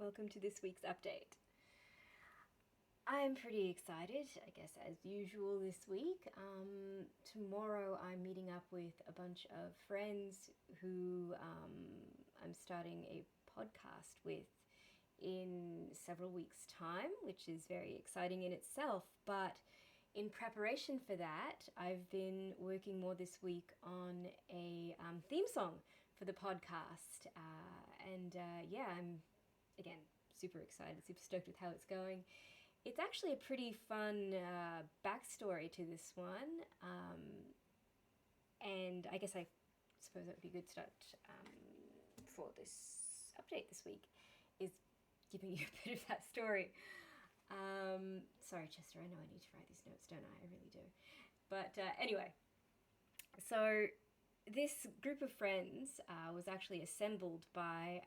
Welcome to this week's update. I'm pretty excited, I guess, as usual this week. Tomorrow I'm meeting up with a bunch of friends who I'm starting a podcast with in several weeks' time, which is very exciting in itself. But in preparation for that, I've been working more this week on a theme song for the podcast. I'm again super excited, super stoked with how it's going. It's actually a pretty fun backstory to this one, and I guess I suppose that would be a good start for this update this week, is giving you a bit of that story. Sorry, Chester, I know I need to write these notes, don't I? I really do. But anyway, so this group of friends was actually assembled by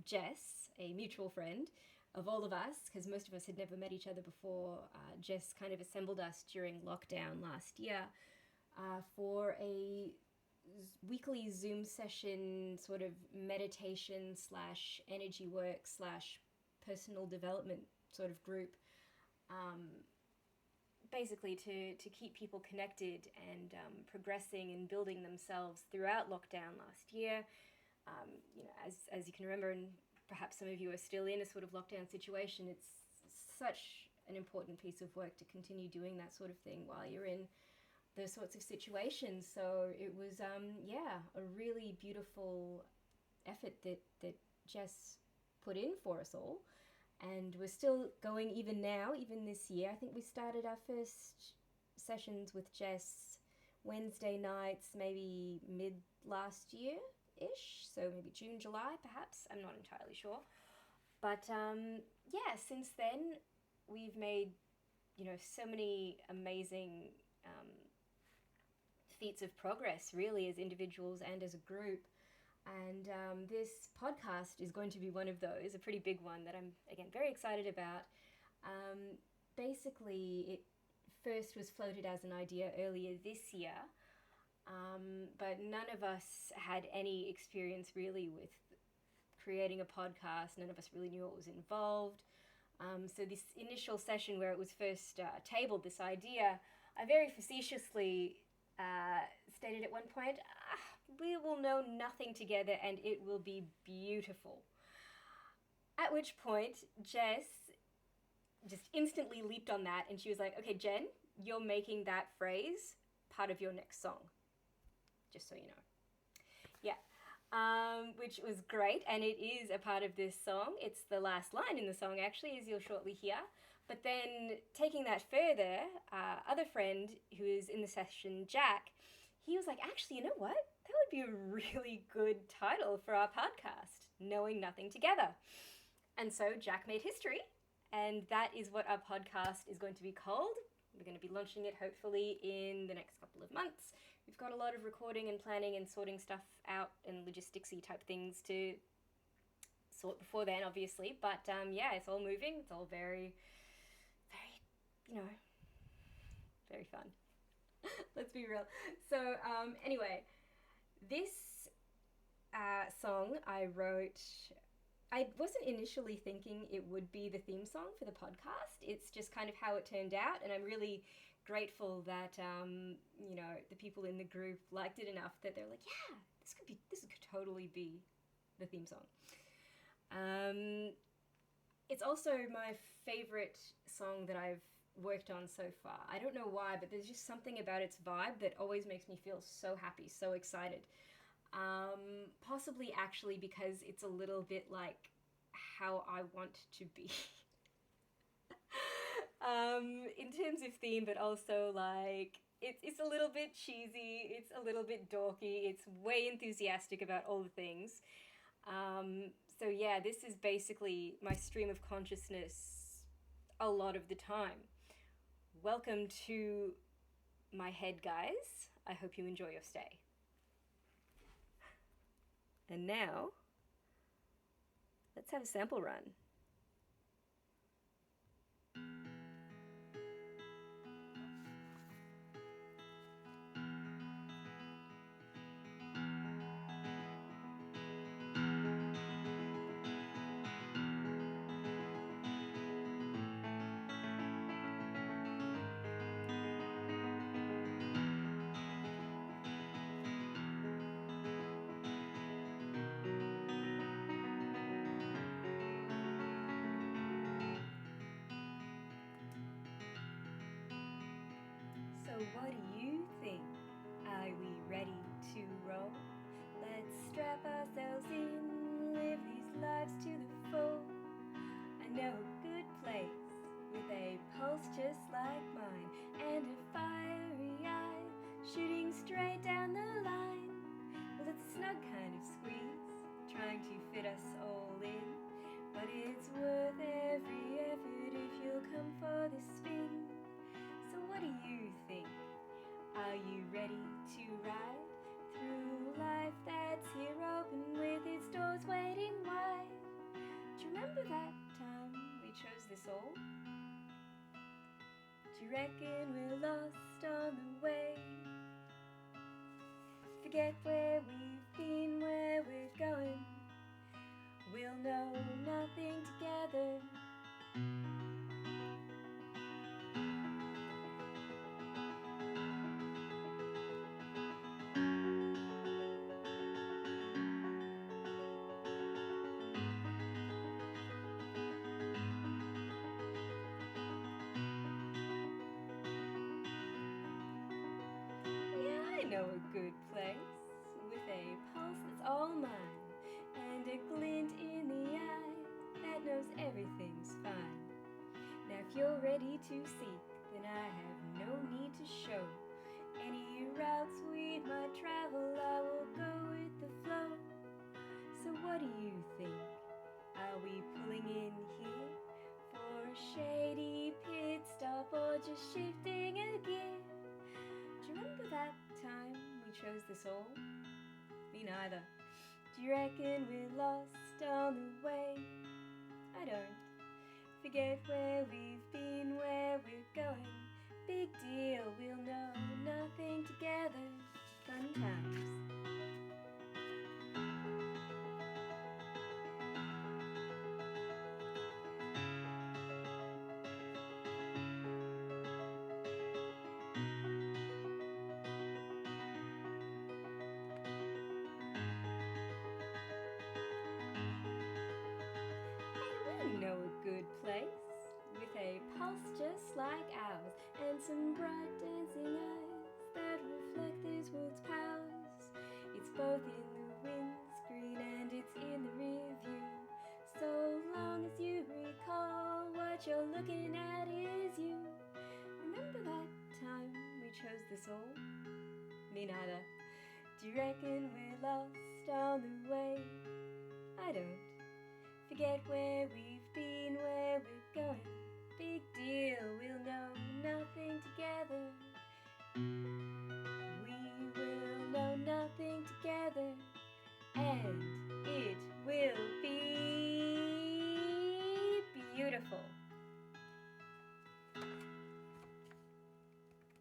Jess, a mutual friend of all of us, because most of us had never met each other before. Jess kind of assembled us during lockdown last year for a weekly Zoom session, sort of meditation slash energy work slash personal development sort of group, basically to keep people connected and progressing and building themselves throughout lockdown last year. As you can remember, and perhaps some of you are still in a sort of lockdown situation, it's such an important piece of work to continue doing that sort of thing while you're in those sorts of situations. So it was, a really beautiful effort that Jess put in for us all. And we're still going even now, even this year. I think we started our first sessions with Jess Wednesday nights, maybe mid last year-ish. So maybe June, July, perhaps. I'm not entirely sure. But since then, we've made, so many amazing feats of progress, really, as individuals and as a group. And this podcast is going to be one of those, a pretty big one that I'm, again, very excited about. Basically, it first was floated as an idea earlier this year, but none of us had any experience really with creating a podcast. None of us really knew what was involved. So this initial session where it was first tabled, this idea, I very facetiously stated at one point, we will know nothing together and it will be beautiful. At which point, Jess just instantly leaped on that and she was like, okay, Jen, you're making that phrase part of your next song. Just so you know. Yeah. Which was great, and it is a part of this song. It's the last line in the song, actually, as you'll shortly hear. But then, taking that further, other friend who is in the session, Jack, he was like, actually, you know what? That would be a really good title for our podcast, Knowing Nothing Together. And so Jack made history, and that is what our podcast is going to be called. We're going to be launching it hopefully in the next couple of months. We've got a lot of recording and planning and sorting stuff out and logisticsy type things to sort before then, obviously. But it's all moving. It's all very, very, very fun. Let's be real. So anyway, this song I wrote, I wasn't initially thinking it would be the theme song for the podcast. It's just kind of how it turned out, and I'm really grateful that the people in the group liked it enough that they're like, yeah, this could totally be the theme song. It's also my favorite song that I've worked on so far. I don't know why, but there's just something about its vibe that always makes me feel so happy, so excited. Possibly actually because it's a little bit like how I want to be. In terms of theme, but also like it's a little bit cheesy, it's a little bit dorky, it's way enthusiastic about all the things. This is basically my stream of consciousness a lot of the time. Welcome to my head, guys. I hope you enjoy your stay. And now, let's have a sample run. what do you think? Are we ready to roll? Let's strap ourselves in, live these lives to the full. I know a good place with a pulse just like mine and a fiery eye shooting straight down the line. Well, it's a snug kind of squeeze, trying to fit us all in, but it's worth every effort if you'll come for the spin. So what do you think? Are you ready to ride through life that's here open with its doors waiting wide? Do you remember that time we chose this all? Do you reckon we're lost on the way? Forget where we've been, where we're going. We'll know nothing together. I know a good place with a pulse that's all mine and a glint in the eye that knows everything's fine. Now if you're ready to seek, then I have no need to show any routes we might travel. I will go with the flow. So what do you think? Are we pulling in here for a shady pit stop or just shifting a gear? Do you remember that time we chose this all? Me neither. Do you reckon we're lost on the way? I don't. Forget where we've been, where we're going. Big deal, we'll know nothing together. Fun times. Know a good place with a pulse just like ours and some bright dancing eyes that reflect this world's powers. It's both in the windscreen and it's in the rear view. So long as you recall what you're looking at is you. Remember that time we chose this all? Me neither. Do you reckon we're lost on the way? I don't. Forget where we've been, where we're